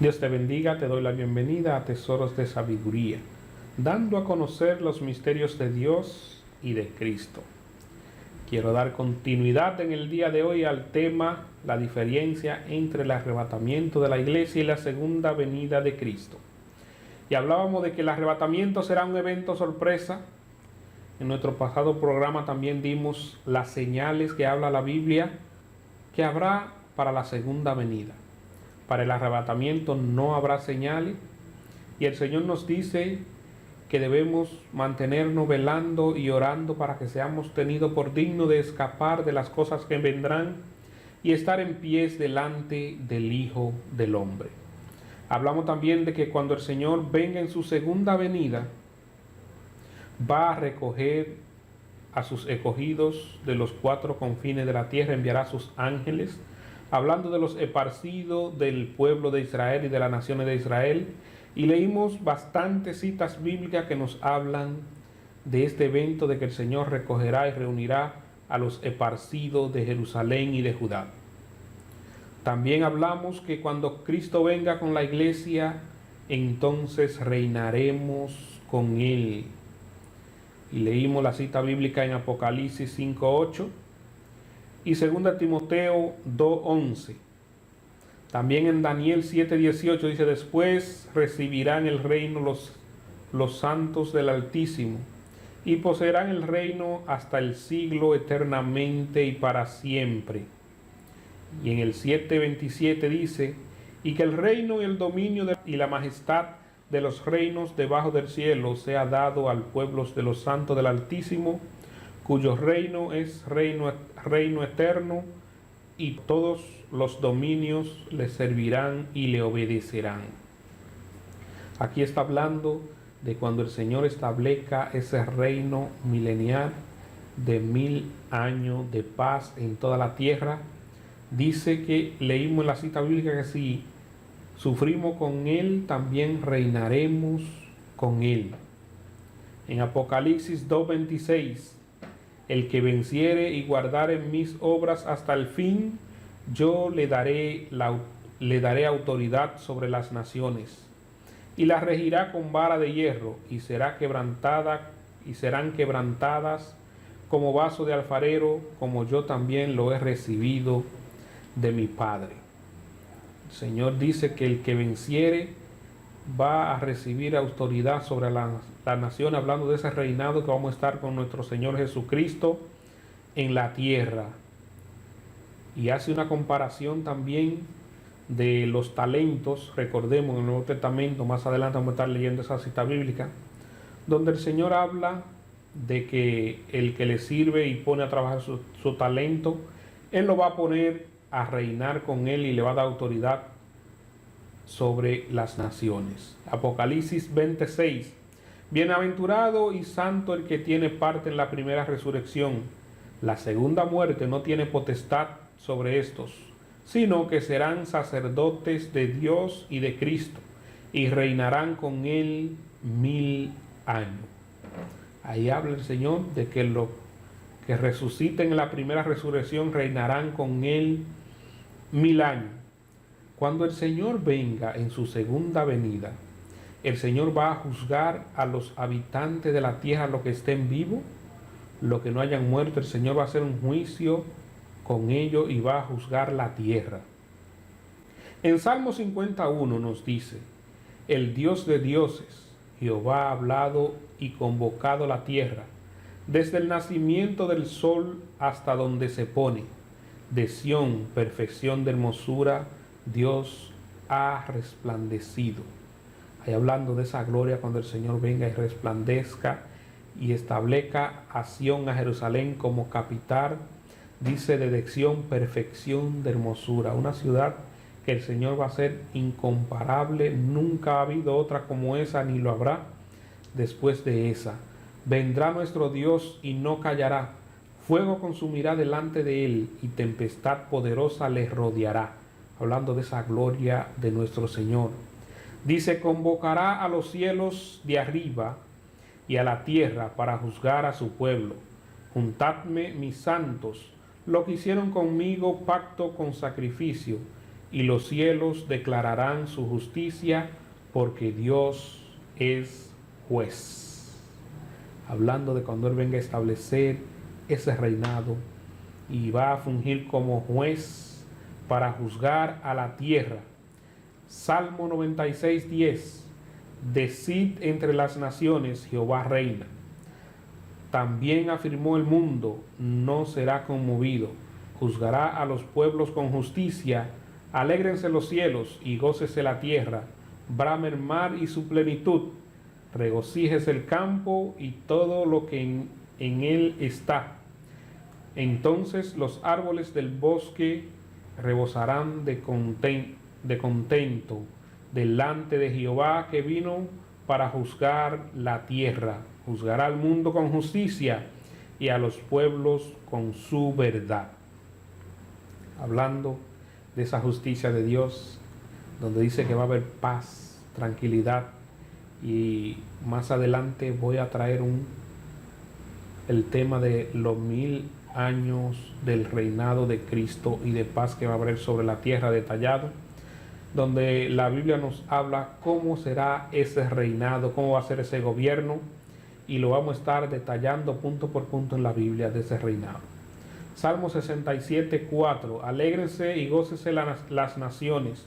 Dios te bendiga, te doy la bienvenida a Tesoros de Sabiduría, dando a conocer los misterios de Dios y de Cristo. Quiero dar continuidad en el día de hoy al tema, la diferencia entre el arrebatamiento de la iglesia y la segunda venida de Cristo. Y hablábamos de que el arrebatamiento será un evento sorpresa. En nuestro pasado programa también dimos las señales que habla la Biblia que habrá para la segunda venida. Para el arrebatamiento no habrá señales, y el Señor nos dice que debemos mantenernos velando y orando para que seamos tenidos por dignos de escapar de las cosas que vendrán y estar en pies delante del Hijo del Hombre. Hablamos también de que cuando el Señor venga en su segunda venida, va a recoger a sus escogidos de los cuatro confines de la tierra, enviará a sus ángeles, hablando de los esparcidos del pueblo de Israel y de las naciones de Israel, y leímos bastantes citas bíblicas que nos hablan de este evento de que el Señor recogerá y reunirá a los esparcidos de Jerusalén y de Judá. También hablamos que cuando Cristo venga con la iglesia, entonces reinaremos con Él. Y leímos la cita bíblica en Apocalipsis 5:8 y 2 Timoteo 2:11. También en Daniel 7:18 dice: después recibirán el reino los santos del Altísimo y poseerán el reino hasta el siglo eternamente y para siempre. Y en el 7:27 dice: y que el reino y el dominio y la majestad de los reinos debajo del cielo sea dado al pueblo de los santos del Altísimo, cuyo reino es reino eterno, y todos los dominios le servirán y le obedecerán. Aquí está hablando de cuando el Señor establezca ese reino milenial de 1000 años de paz en toda la tierra. Dice que leímos en la cita bíblica que si sufrimos con Él, también reinaremos con Él. En Apocalipsis 2:26, el que venciere y guardare mis obras hasta el fin, yo le daré autoridad sobre las naciones, y las regirá con vara de hierro, y serán quebrantadas como vaso de alfarero, como yo también lo he recibido de mi Padre. El Señor dice que el que venciere va a recibir autoridad sobre la nación, hablando de ese reinado que vamos a estar con nuestro Señor Jesucristo en la tierra. Y hace una comparación también de los talentos. Recordemos en el Nuevo Testamento, más adelante vamos a estar leyendo esa cita bíblica, donde el Señor habla de que el que le sirve y pone a trabajar su talento, Él lo va a poner a reinar con Él y le va a dar autoridad sobre las naciones. Apocalipsis 26. Bienaventurado y santo el que tiene parte en la primera resurrección. La segunda muerte no tiene potestad sobre estos, sino que serán sacerdotes de Dios y de Cristo, y reinarán con Él 1000 años. Ahí habla el Señor de que los que resuciten en la primera resurrección reinarán con Él 1000 años. Cuando el Señor venga en su segunda venida, el Señor va a juzgar a los habitantes de la tierra, los que estén vivos, los que no hayan muerto. El Señor va a hacer un juicio con ellos y va a juzgar la tierra. En Salmo 51 nos dice: el Dios de dioses, Jehová ha hablado y convocado la tierra, desde el nacimiento del sol hasta donde se pone. De Sión, perfección de hermosura, Dios ha resplandecido. Ahí hablando de esa gloria cuando el Señor venga y resplandezca y establezca a Sión, a Jerusalén como capital. Dice de Sión, perfección de hermosura, una ciudad que el Señor va a ser incomparable. Nunca ha habido otra como esa, ni lo habrá después de esa. Vendrá nuestro Dios y no callará. Fuego consumirá delante de Él y tempestad poderosa le rodeará. Hablando de esa gloria de nuestro Señor. Dice: convocará a los cielos de arriba y a la tierra para juzgar a su pueblo. Juntadme mis santos, lo que hicieron conmigo pacto con sacrificio, y los cielos declararán su justicia, porque Dios es juez. Hablando de cuando Él venga a establecer ese reinado y va a fungir como juez para juzgar a la tierra. Salmo 96:10. Decid entre las naciones, Jehová reina. También afirmó el mundo, no será conmovido. Juzgará a los pueblos con justicia. Alégrense los cielos y gócese la tierra. Brame el mar y su plenitud. Regocíjese el campo y todo lo que en él está. Entonces los árboles del bosque rebosarán de contento delante de Jehová, que vino para juzgar la tierra. Juzgará al mundo con justicia y a los pueblos con su verdad. Hablando de esa justicia de Dios, donde dice que va a haber paz, tranquilidad, y más adelante voy a traer el tema de los 1000 años del reinado de Cristo y de paz que va a haber sobre la tierra, detallado, donde la Biblia nos habla cómo será ese reinado, cómo va a ser ese gobierno, y lo vamos a estar detallando punto por punto en la Biblia de ese reinado. Salmo 67:4. Alégrense y gócese las naciones,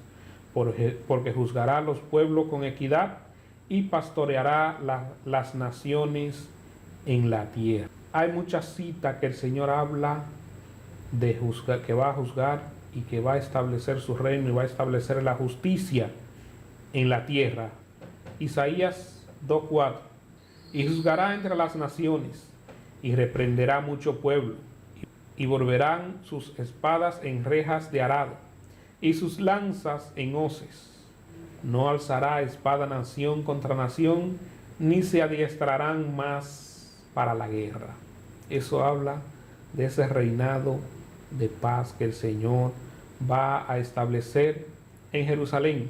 porque juzgará a los pueblos con equidad y pastoreará las naciones en la tierra. Hay muchas citas que el Señor habla de juzgar, que va a juzgar y que va a establecer su reino y va a establecer la justicia en la tierra. Isaías 2:4. Y juzgará entre las naciones y reprenderá mucho pueblo, y volverán sus espadas en rejas de arado y sus lanzas en hoces. No alzará espada nación contra nación, ni se adiestrarán más para la guerra. Eso habla de ese reinado de paz que el Señor va a establecer en Jerusalén.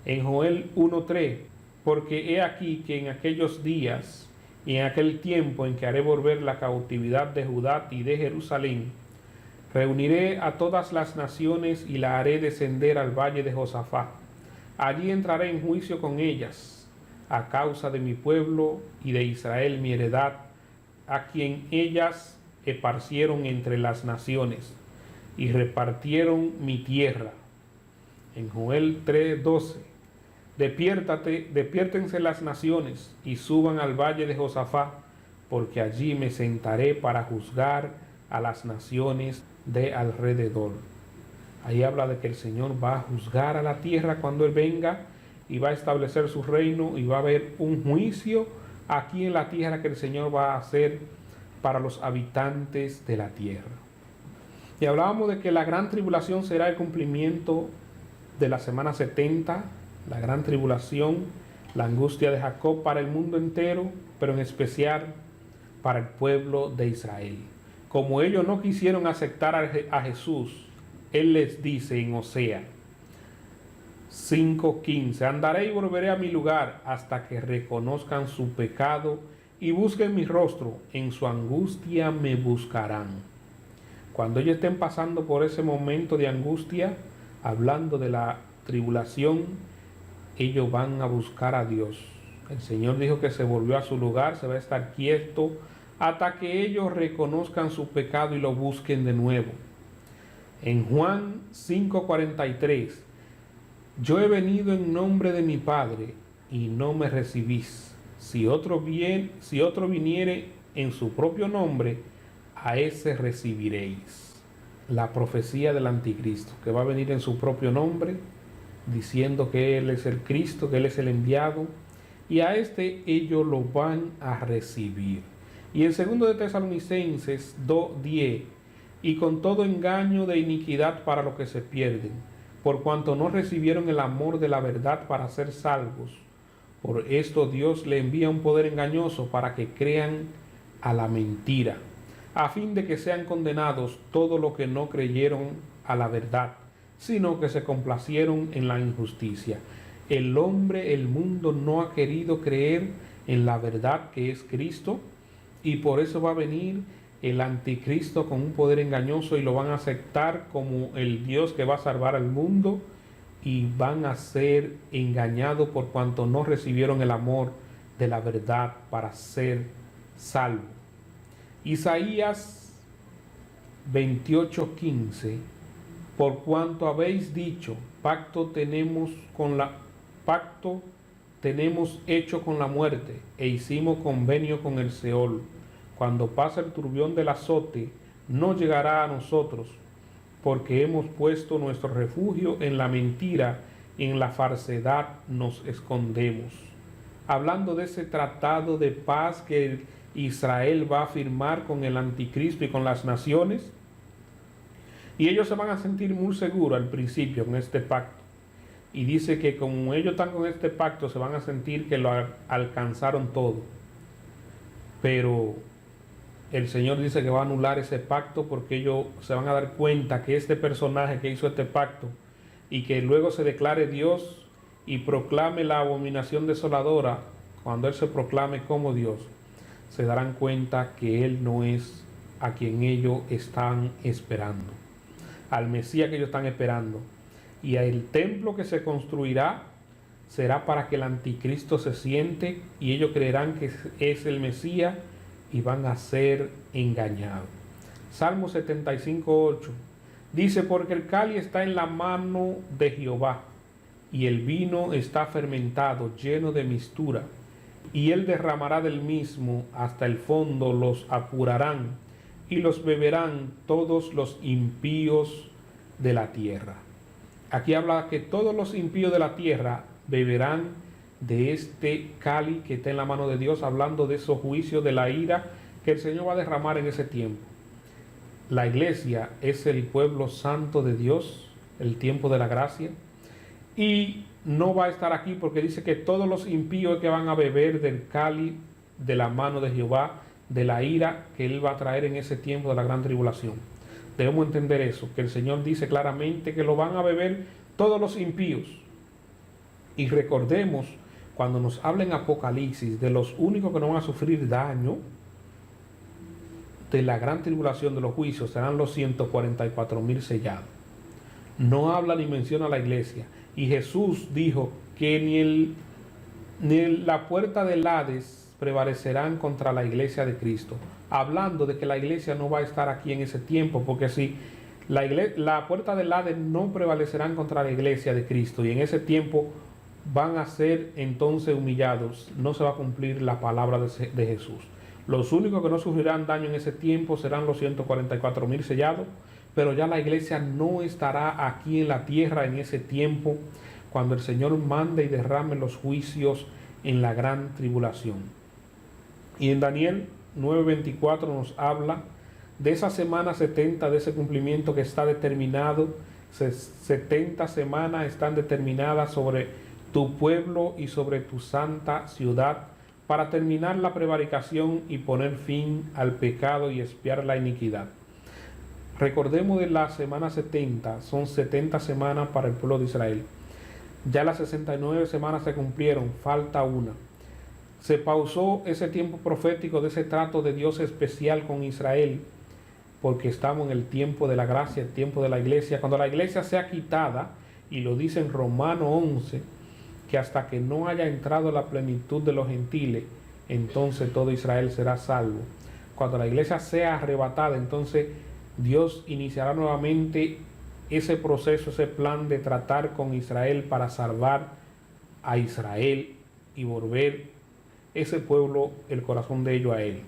En Joel 1:3, porque he aquí que en aquellos días y en aquel tiempo en que haré volver la cautividad de Judá y de Jerusalén, reuniré a todas las naciones y la haré descender al valle de Josafat. Allí entraré en juicio con ellas, a causa de mi pueblo y de Israel mi heredad, a quien ellas esparcieron entre las naciones y repartieron mi tierra. En Joel 3:12. Despiértense las naciones y suban al valle de Josafat, porque allí me sentaré para juzgar a las naciones de alrededor. Ahí habla de que el Señor va a juzgar a la tierra cuando Él venga y va a establecer su reino, y va a haber un juicio aquí en la tierra que el Señor va a hacer para los habitantes de la tierra. Y hablábamos de que la gran tribulación será el cumplimiento de la semana 70, la gran tribulación, la angustia de Jacob para el mundo entero, pero en especial para el pueblo de Israel. Como ellos no quisieron aceptar a Jesús, Él les dice en Osea 5:15, andaré y volveré a mi lugar hasta que reconozcan su pecado y busquen mi rostro, en su angustia me buscarán. Cuando ellos estén pasando por ese momento de angustia, hablando de la tribulación, ellos van a buscar a Dios. El Señor dijo que se volvió a su lugar, se va a estar quieto hasta que ellos reconozcan su pecado y lo busquen de nuevo. En Juan 5:43, yo he venido en nombre de mi Padre y no me recibís. Si otro viniere en su propio nombre, a ese recibiréis. La profecía del anticristo, que va a venir en su propio nombre, diciendo que Él es el Cristo, que Él es el enviado, y a este ellos lo van a recibir. Y en 2 de Tesalonicenses 2:10, y con todo engaño de iniquidad para los que se pierden, por cuanto no recibieron el amor de la verdad para ser salvos. Por esto Dios le envía un poder engañoso para que crean a la mentira, a fin de que sean condenados todos los que no creyeron a la verdad, sino que se complacieron en la injusticia. El mundo no ha querido creer en la verdad que es Cristo, y por eso va a venir el anticristo con un poder engañoso y lo van a aceptar como el Dios que va a salvar al mundo, y van a ser engañados por cuanto no recibieron el amor de la verdad para ser salvos. Isaías 28:15: por cuanto habéis dicho, pacto tenemos hecho con la muerte, e hicimos convenio con el Seol. Cuando pase el turbión del azote, no llegará a nosotros, porque hemos puesto nuestro refugio en la mentira, y en la falsedad nos escondemos. Hablando de ese tratado de paz que Israel va a firmar con el anticristo y con las naciones, y ellos se van a sentir muy seguros al principio con este pacto. Y dice que como ellos están con este pacto, se van a sentir que lo alcanzaron todo. Pero el Señor dice que va a anular ese pacto, porque ellos se van a dar cuenta que este personaje que hizo este pacto y que luego se declare Dios y proclame la abominación desoladora, cuando Él se proclame como Dios, se darán cuenta que Él no es a quien ellos están esperando, al Mesías que ellos están esperando. Y el templo que se construirá será para que el anticristo se siente, y ellos creerán que es el Mesías y van a ser engañados. Salmo 75:8 dice: porque el cáliz está en la mano de Jehová, y el vino está fermentado, lleno de mistura, y él derramará del mismo hasta el fondo, los apurarán, y los beberán todos los impíos de la tierra. Aquí habla que todos los impíos de la tierra beberán de este cáliz que está en la mano de Dios, hablando de esos juicios, de la ira que el Señor va a derramar en ese tiempo. La iglesia es el pueblo santo de Dios, el tiempo de la gracia, y no va a estar aquí porque dice que todos los impíos que van a beber del cáliz de la mano de Jehová, de la ira que Él va a traer en ese tiempo de la gran tribulación. Debemos entender eso, que el Señor dice claramente que lo van a beber todos los impíos. Y recordemos, cuando nos habla en Apocalipsis de los únicos que no van a sufrir daño de la gran tribulación, de los juicios, serán los 144,000 sellados. No habla ni menciona a la iglesia. Y Jesús dijo que ni la puerta del Hades prevalecerán contra la iglesia de Cristo, hablando de que la iglesia no va a estar aquí en ese tiempo, porque si la puerta del Hades no prevalecerán contra la iglesia de Cristo, y en ese tiempo van a ser entonces humillados, no se va a cumplir la palabra de Jesús. Los únicos que no sufrirán daño en ese tiempo serán los 144,000 sellados, pero ya la iglesia no estará aquí en la tierra en ese tiempo, cuando el Señor mande y derrame los juicios en la gran tribulación. Y en Daniel 9:24 nos habla de esa semana 70, de ese cumplimiento que está determinado. 70 semanas están determinadas sobre tu pueblo y sobre tu santa ciudad, para terminar la prevaricación y poner fin al pecado y expiar la iniquidad. Recordemos de la semana 70, son 70 semanas para el pueblo de Israel. Ya las 69 semanas se cumplieron, falta una. Se pausó ese tiempo profético de ese trato de Dios especial con Israel, porque estamos en el tiempo de la gracia, el tiempo de la iglesia. Cuando la iglesia sea quitada, y lo dice en Romanos 11, que hasta que no haya entrado la plenitud de los gentiles, entonces todo Israel será salvo. Cuando la iglesia sea arrebatada, entonces Dios iniciará nuevamente ese proceso, ese plan de tratar con Israel para salvar a Israel y volver ese pueblo, el corazón de ellos, a Él.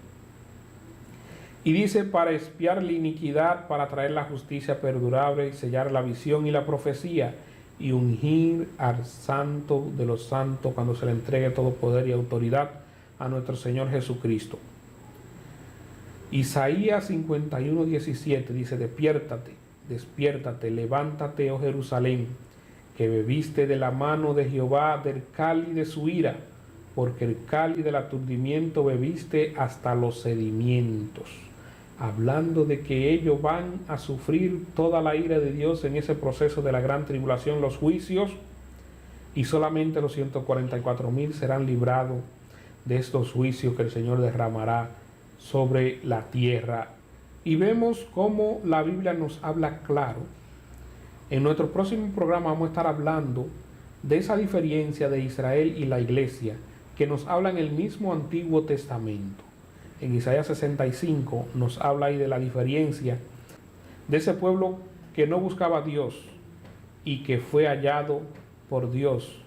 Y dice: para expiar la iniquidad, para traer la justicia perdurable, y sellar la visión y la profecía, y ungir al santo de los santos, cuando se le entregue todo poder y autoridad a nuestro Señor Jesucristo. Isaías 51:17 dice: despiértate, despiértate, levántate, oh Jerusalén, que bebiste de la mano de Jehová del cáliz de su ira, porque el cáliz del aturdimiento bebiste hasta los sedimentos. Hablando de que ellos van a sufrir toda la ira de Dios en ese proceso de la gran tribulación, los juicios, y solamente los 144,000 serán librados de estos juicios que el Señor derramará sobre la tierra y vemos cómo la Biblia nos habla claro. En nuestro próximo programa vamos a estar hablando de esa diferencia de Israel y la iglesia que nos habla en el mismo Antiguo Testamento. En Isaías 65 nos habla ahí de la diferencia de ese pueblo que no buscaba a Dios y que fue hallado por Dios.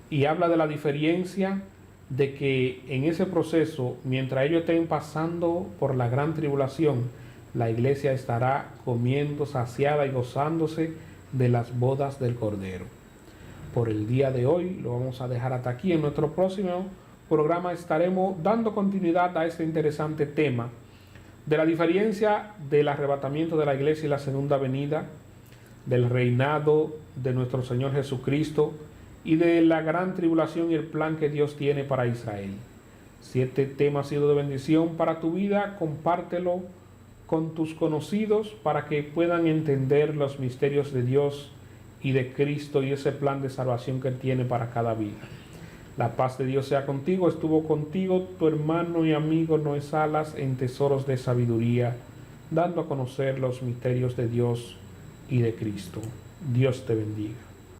Y habla de la diferencia de que en ese proceso, mientras ellos estén pasando por la gran tribulación, la iglesia estará comiendo saciada y gozándose de las bodas del Cordero. Por el día de hoy lo vamos a dejar hasta aquí. En nuestro próximo programa estaremos dando continuidad a este interesante tema de la diferencia del arrebatamiento de la iglesia y la segunda venida, del reinado de nuestro Señor Jesucristo y de la gran tribulación y el plan que Dios tiene para Israel. Si este tema ha sido de bendición para tu vida, compártelo con tus conocidos para que puedan entender los misterios de Dios y de Cristo y ese plan de salvación que Él tiene para cada vida. La paz de Dios sea contigo. Estuvo contigo tu hermano y amigo Noé Salas en Tesoros de Sabiduría, dando a conocer los misterios de Dios y de Cristo. Dios te bendiga.